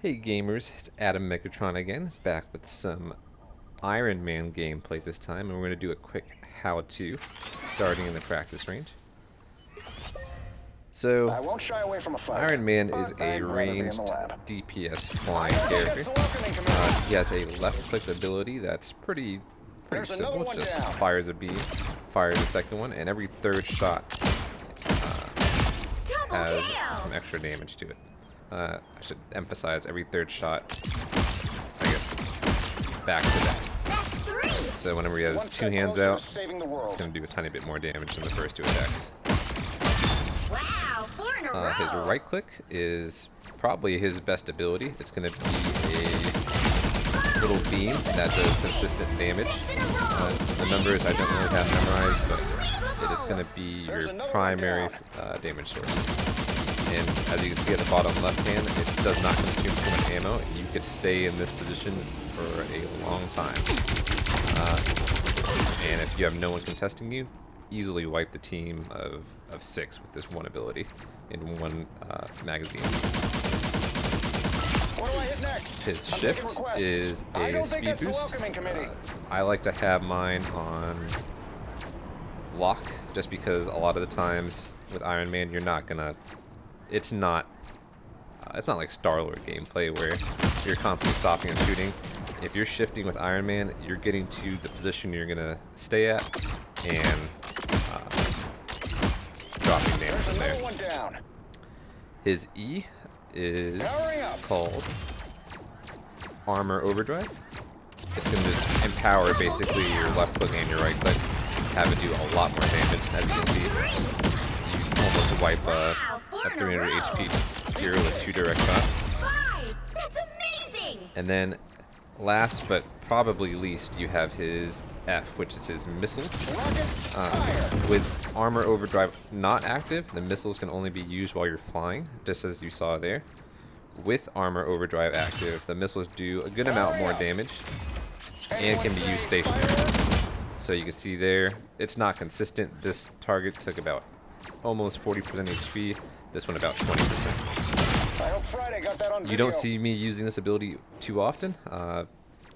Hey gamers, it's Adam Megatron again, back with some Ironman gameplay this time, and we're going to do a quick how-to, starting in the practice range. So, I won't shy away from a fight, Ironman is but a I'd rather be in the ranged lab. DPS flying character. He has a left-click ability that's pretty There's another simple. It one just down. fires a beam, fires a second one, and every third shot has some extra damage to it. I should emphasize every third shot, I guess, back to back. So whenever he has two hands out, it's going to do a tiny bit more damage than the first two attacks. His right click is probably his best ability. It's going to be a little beam that does consistent damage. The numbers I don't really have memorized, but it's going to be your primary damage source. And as you can see at the bottom left hand, it does not consume too much ammo. You could stay in this position for a long time. And if you have no one contesting you, easily wipe the team of 6 with this one ability in one magazine. What do I hit next? His shift is a speed boost. I like to have mine on lock, just because a lot of the times with Iron Man you're not gonna. It's not like Star-Lord gameplay where you're constantly stopping and shooting. If you're shifting with Iron Man, you're getting to the position you're gonna stay at and dropping damage from there. His E is called Armor Overdrive. It's gonna just empower basically your left click and your right click, have it do a lot more damage. As you can see, you almost wipe a 300 HP hero with 2 direct shots. That's amazing! And then, last but probably least, you have his F, which is his missiles. With Armor Overdrive not active, the missiles can only be used while you're flying, just as you saw there. With Armor Overdrive active, the missiles do a good amount more damage and can be used stationary. So you can see there, it's not consistent. This target took about almost 40% HP. This one about 20%. You don't see me using this ability too often.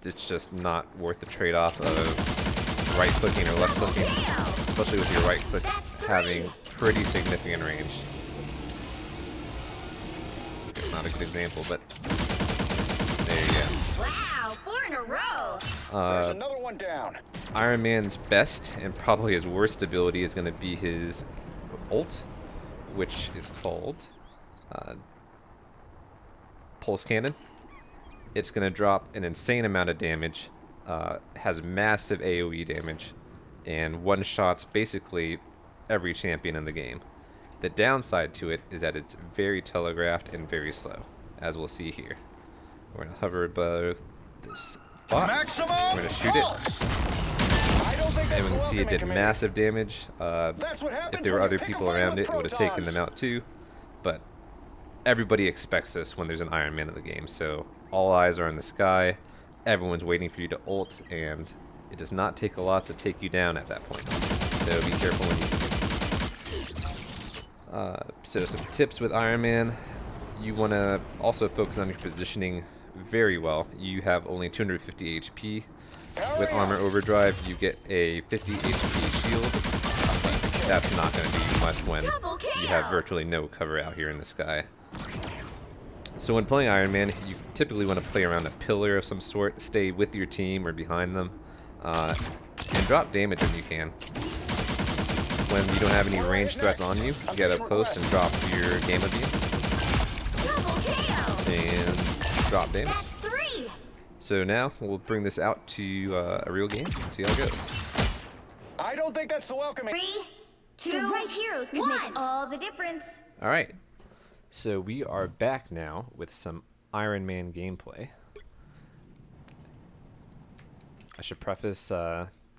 It's just not worth the trade-off of right clicking or left clicking, especially with your right click having pretty significant range. It's not a good example, but there you go. Wow, 4 in a row. There's another one down. Iron Man's best and probably his worst ability is going to be his ult, which is called Pulse Cannon. It's going to drop an insane amount of damage, has massive AoE damage, and one-shots basically every champion in the game. The downside to it is that it's very telegraphed and very slow, as we'll see here. We're going to hover above this spot, we're going to shoot it, and we can see it did massive damage. If there were other people around it, it would have taken them out too, but everybody expects this when there's an Iron Man in the game, so all eyes are in the sky, everyone's waiting for you to ult, and it does not take a lot to take you down at that point, so be careful when using it. So some tips with Iron Man: you want to also focus on your positioning very well. You have only 250 HP. With Armor Overdrive, you get a 50 HP shield, but that's not going to do you much when you have virtually no cover out here in the sky. So when playing Iron Man, you typically want to play around a pillar of some sort, stay with your team or behind them, and drop damage when you can. When you don't have any ranged threats on you, get up close and drop your Gamma Beam. And drop damage. So now we'll bring this out to a real game and see how it goes. I don't think that's the welcoming. 3, 2, the right heroes can make all the difference. Alright, so we are back now with some Iron Man gameplay. I should preface,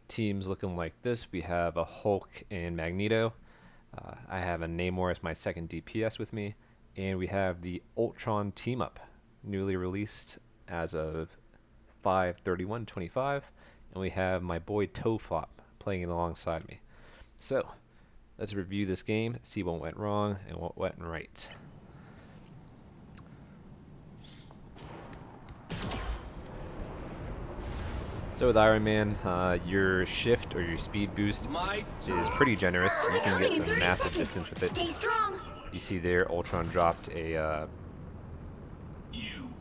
teams looking like this. We have a Hulk and Magneto. I have a Namor as my second DPS with me. And we have the Ultron team-up, newly released as of 5/31/25, and we have my boy Toflop playing alongside me. So let's review this game, see what went wrong and what went right. So with Ironman, your shift or your speed boost is pretty generous. You can get some massive distance with it. Stay strong. You see there, Ultron dropped a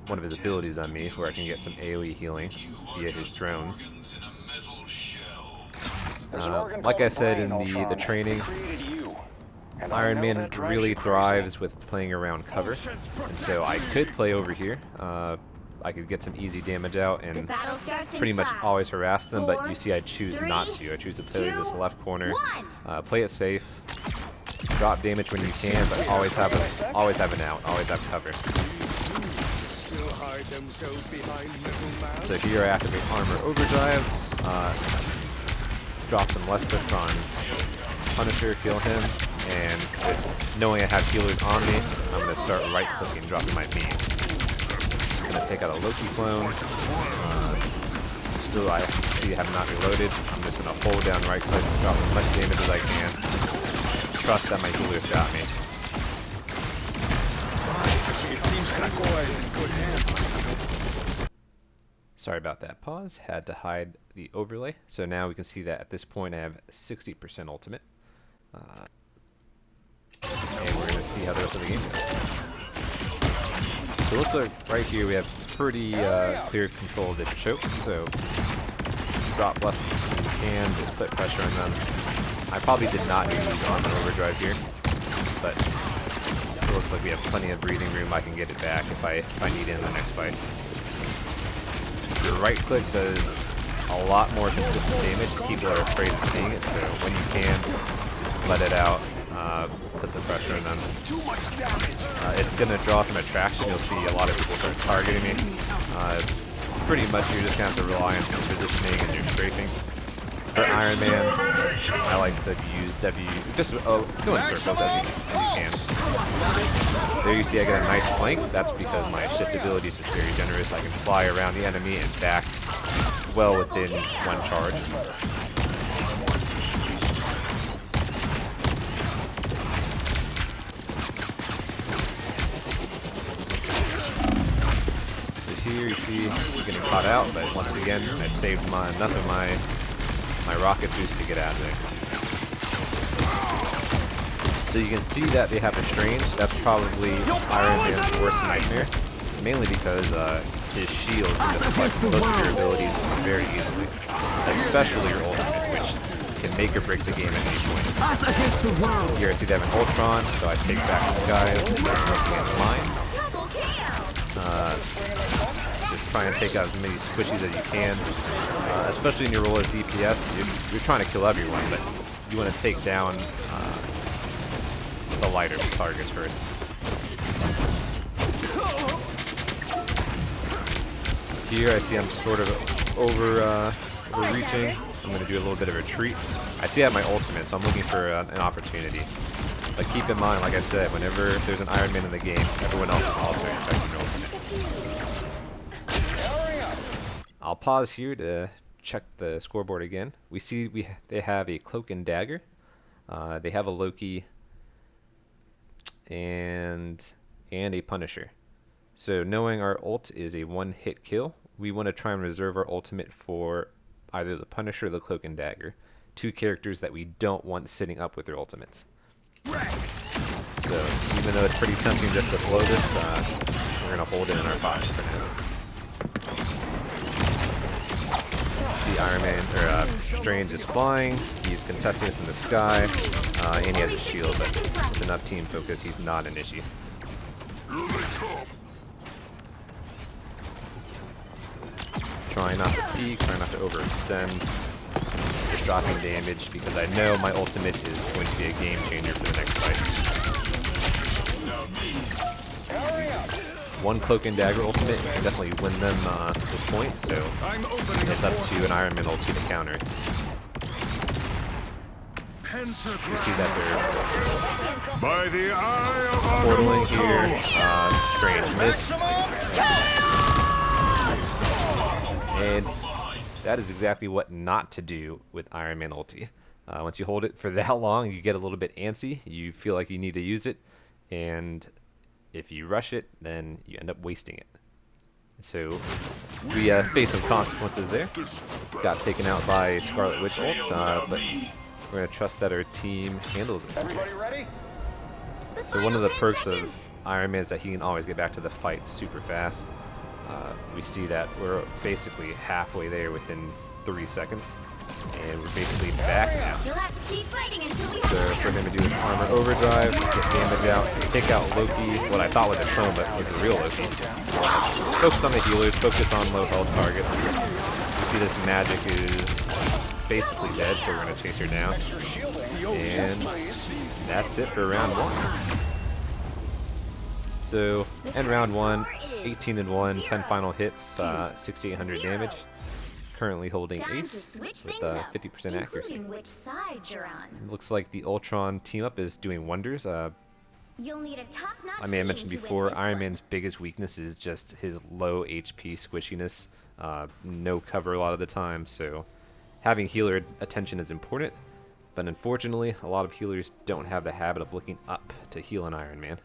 one of his abilities on me, where I can get some AoE healing via his drones. Like I said in the training, Iron Man really thrives with playing around cover, and so I could play over here. I could get some easy damage out and pretty much always harass them, but you see I choose not to. I choose to play this left corner, play it safe, drop damage when you can, but always have an out, always have cover. So here I activate Armor Overdrive, drop some left clicks on Punisher, kill him, and knowing I have healers on me, I'm going to start right clicking, dropping my beam. I'm going to take out a Loki clone. Still I see I have not reloaded. I'm just going to hold down right click, drop as much damage as I can. Trust that my healers got me. Sorry about that pause, had to hide the overlay. So now we can see that at this point I have 60% ultimate. And we're going to see how the rest of the game goes. So it looks like right here we have pretty clear control of the choke. So drop left if you can, just put pressure on them. I probably did not need to use Armor Overdrive here, but it looks like we have plenty of breathing room. I can get it back if I need it in the next fight. Your right click does a lot more consistent damage. People are afraid of seeing it, so when you can, let it out, put some pressure on them. It's going to draw some attraction. You'll see a lot of people start targeting me. Pretty much you're just going to have to rely on your positioning and your strafing. For Iron Man, I like to use W, just go in circles as you can. There you see I get a nice flank. That's because my shift ability is just very generous. I can fly around the enemy and back well within one charge. So here you see we're getting caught out, but once again I saved enough of my rocket boost to get out of there. So you can see that they have a strange. That's probably Iron Man's worst nightmare, mainly because his shield is most of your abilities very easily, especially your ultimate, which can make or break the game at any point. Here I see they have an Ultron, so I take back the skies, once again mine. Just try and take out as many squishies as you can, especially in your role as DPS. You're trying to kill everyone, but you want to take down the lighter targets first. Here I see I'm sort of overreaching. I'm going to do a little bit of retreat. I see I have my ultimate, so I'm looking for an opportunity. But keep in mind, like I said, whenever there's an Iron Man in the game, everyone else is also expecting an ultimate. I'll pause here to check the scoreboard again. We see they have a Cloak and Dagger. They have a Loki and a Punisher. So knowing our ult is a one-hit kill, we want to try and reserve our ultimate for either the Punisher or the Cloak and Dagger. Two characters that we don't want sitting up with their ultimates. So even though it's pretty tempting just to blow this, we're going to hold it in our pocket for now. See Iron Man, or Strange is flying, he's contesting us in the sky, and he has a shield, but with enough team focus, he's not an issue. Trying not to peek, trying not to overextend, just dropping damage because I know my ultimate is going to be a game changer for the next fight. One Cloak and Dagger ultimate can definitely win them at this point, so it's up to an Iron Man ulti to counter it. You see that they're portaling here, Strange missed, and that is exactly what not to do with Iron Man ulti. Once you hold it for that long, you get a little bit antsy, you feel like you need to use it, and if you rush it, then you end up wasting it. So We faced some consequences there. Got taken out by Scarlet Witch ult, but we're going to trust that our team handles it. Everybody ready? So one of the perks of Iron Man is that he can always get back to the fight super fast. We see that we're basically halfway there within 3 seconds, and we're basically back now. You'll have to keep fighting until we So have we're going to do an armor overdrive, get damage out, take out Loki, what I thought was a clone, but was a real Loki. Focus on the healers, focus on low health targets. You see this magic is basically dead, so we're going to chase her down. Extra shielding. And that's it for round 1. So, end round 1, 18-1, 10 final hits, 6,800 damage. Currently holding time to ace switch with things up, 50% accuracy. including which side you're on. Looks like the Ultron team up is doing wonders. You'll need a top-notch I may have team mentioned to win before, this Iron one. Man's biggest weakness is just his low HP squishiness. No cover a lot of the time, so having healer attention is important. But unfortunately, a lot of healers don't have the habit of looking up to heal an Iron Man.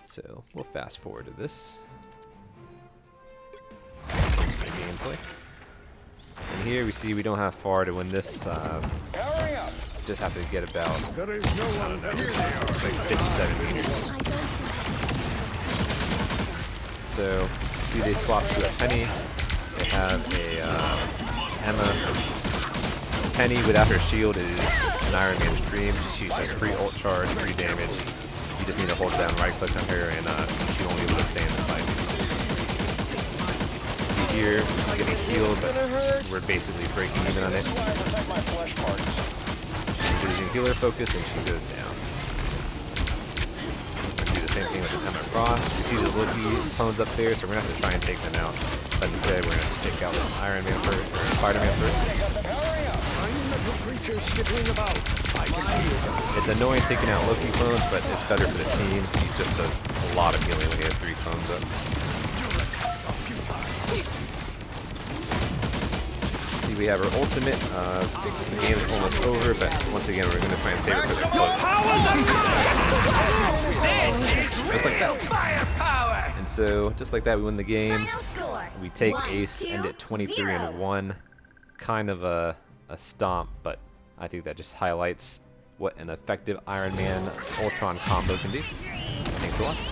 So we'll fast forward to this. Thanks for the gameplay. And here we see we don't have far to win this. Powering up. Just have to get about, There is no one better. it's like 57 meters. So, see they swapped to a Penny. They have a Emma. Penny without her shield is an Iron Man's dream. She's just free ult charge, free damage. You just need to hold down right click on her and she won't be able to stay in the fight. See here, I'm getting healed, but we're basically breaking even on it. This is why I protect my flesh parts. She's losing healer focus and she goes down. We're gonna do the same thing with the Emma Frost. You see the Loki clones up there, so we're gonna have to try and take them out. But instead, we're gonna take out this Iron Man first, or Spider-Man first. Powering up. Tiny metal creatures skittering about. I can heal them. It's annoying taking out Loki clones, but it's better for the team. He just does a lot of healing when he has 3 clones up. See, we have our ultimate. The game is almost over, but once again, we're gonna try and save it for the close. Just like that. Firepower! And so, just like that, we win the game. Final score. We take 1, ace, 2, end at 23 0. and 1. Kind of a stomp, but I think that just highlights what an effective Iron Man Ultron combo can do. Thanks for watching.